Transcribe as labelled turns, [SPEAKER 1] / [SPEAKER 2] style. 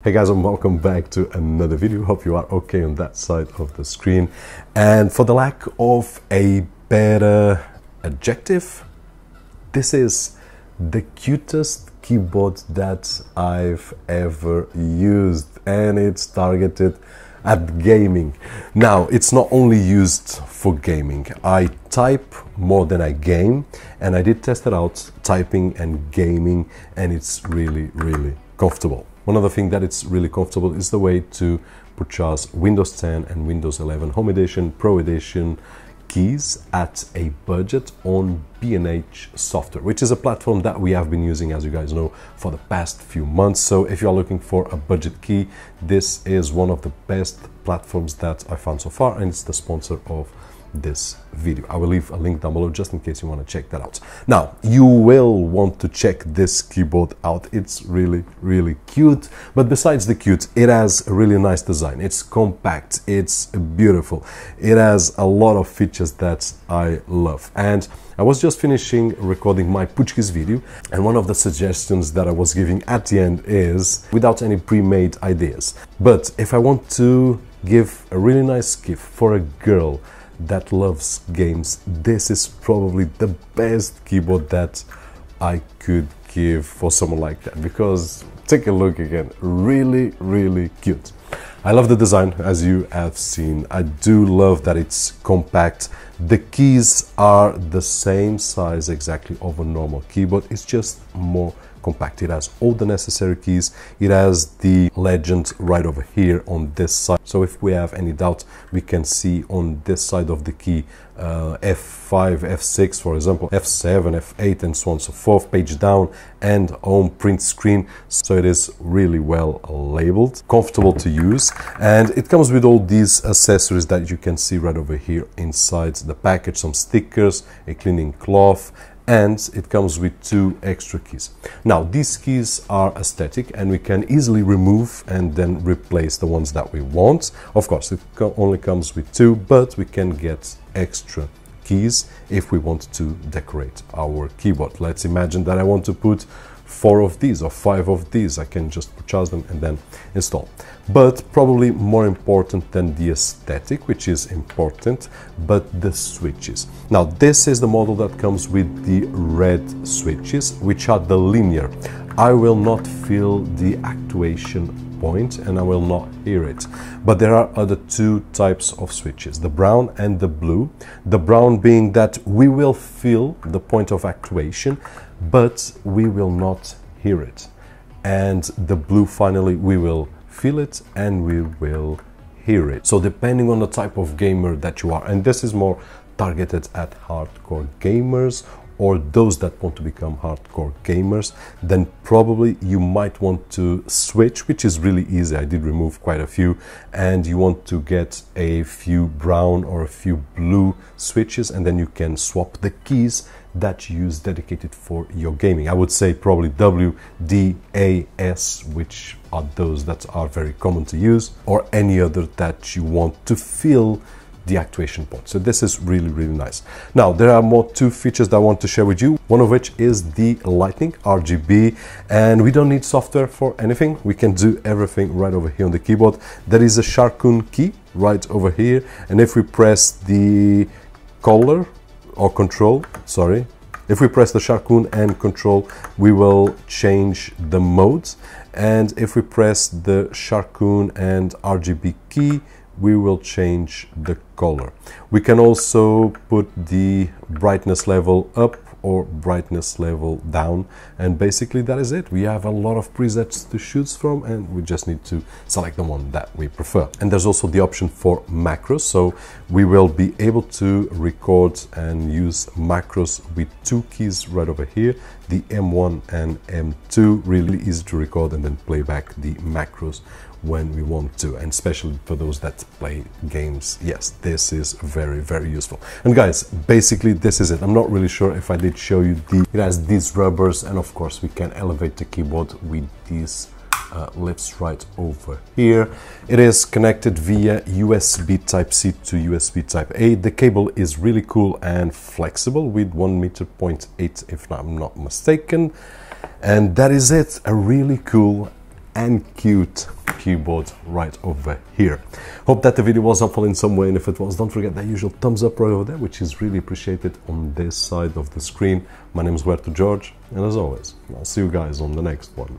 [SPEAKER 1] Hey guys, and welcome back to another video. Hope you are okay on that side of the screen. And for the lack of a better adjective, this is the cutest keyboard that I've ever used, and it's targeted at gaming. Now, it's not only used for gaming. I type more than I game, and I did test it out typing and gaming, and it's really comfortable. One other thing that it's really comfortable is the way to purchase Windows 10 and Windows 11 Home Edition, Pro Edition keys at a budget on B&H Software, which is a platform that we have been using, as you guys know, for the past few months. So if you're looking for a budget key, this is one of the best platforms that I found so far, and it's the sponsor of this video. I will leave a link down below just in case you want to check that out. Now, you will want to check this keyboard out. It's really cute, but besides the cute, it has a really nice design. It's compact, it's beautiful, it has a lot of features that I love. And I was just finishing recording my Portuguese video, and one of the suggestions that I was giving at the end is without any pre-made ideas, but if I want to give a really nice gift for a girl that loves games, this is probably the best keyboard that I could give for someone like that, because take a look again, really cute. I love the design, as you have seen. I do love that it's compact. The keys are the same size exactly of a normal keyboard, it's just more compact. It has all the necessary keys. It has the legend right over here on this side, so if we have any doubt, we can see on this side of the key F5, F6 for example, F7, F8 and so on and so forth, page down and home print screen. So it is really well labeled, comfortable to use, and it comes with all these accessories that you can see right over here inside the package, some stickers, a cleaning cloth, and it comes with 2 extra keys. Now, these keys are aesthetic and we can easily remove and then replace the ones that we want. Of course, it only comes with 2, but we can get extra keys if we want to decorate our keyboard. Let's imagine that I want to put 4 of these or 5 of these. I can just purchase them and then install. But probably more important than the aesthetic, which is important, but the switches. Now, this is the model that comes with the red switches, which are the linear. I will not feel the actuation point and I will not hear it, but there are other 2 types of switches, the brown and the blue. The brown being that we will feel the point of actuation, but we will not hear it, and the blue, finally, we will feel it and we will hear it. So depending on the type of gamer that you are, and this is more targeted at hardcore gamers or those that want to become hardcore gamers, then probably you might want to switch, which is really easy. I did remove quite a few, and you want to get a few brown or a few blue switches, and then you can swap the keys that you use dedicated for your gaming. I would say probably W, D, A, S, which are those that are very common to use, or any other that you want to feel the actuation point. So this is really nice. Now, there are more 2 features that I want to share with you, one of which is the lighting, RGB, and we don't need software for anything. We can do everything right over here on the keyboard. There is a Sharkoon key right over here, and if we press the color or control, sorry, if we press the Sharkoon and control, we will change the modes, and if we press the Sharkoon and RGB key, we will change the color. We can also put the brightness level up or brightness level down, and basically that is it. We have a lot of presets to choose from, and we just need to select the one that we prefer. And there's also the option for macros, so we will be able to record and use macros with 2 keys right over here, the M1 and M2. Really easy to record and then play back the macros when we want to, and especially for those that play games, yes, this is very useful. And guys, basically this is it. I'm not really sure if I did show you it has these rubbers, and of course we can elevate the keyboard with these lips right over here. It is connected via USB Type-C to USB Type-A. The cable is really cool and flexible with 1.8 meters if I'm not mistaken, and that is it. A really cool and cute keyboard right over here. Hope that the video was helpful in some way, and if it was, don't forget that usual thumbs up right over there, which is really appreciated on this side of the screen. My name is Roberto, Jorge, and as always, I'll see you guys on the next one.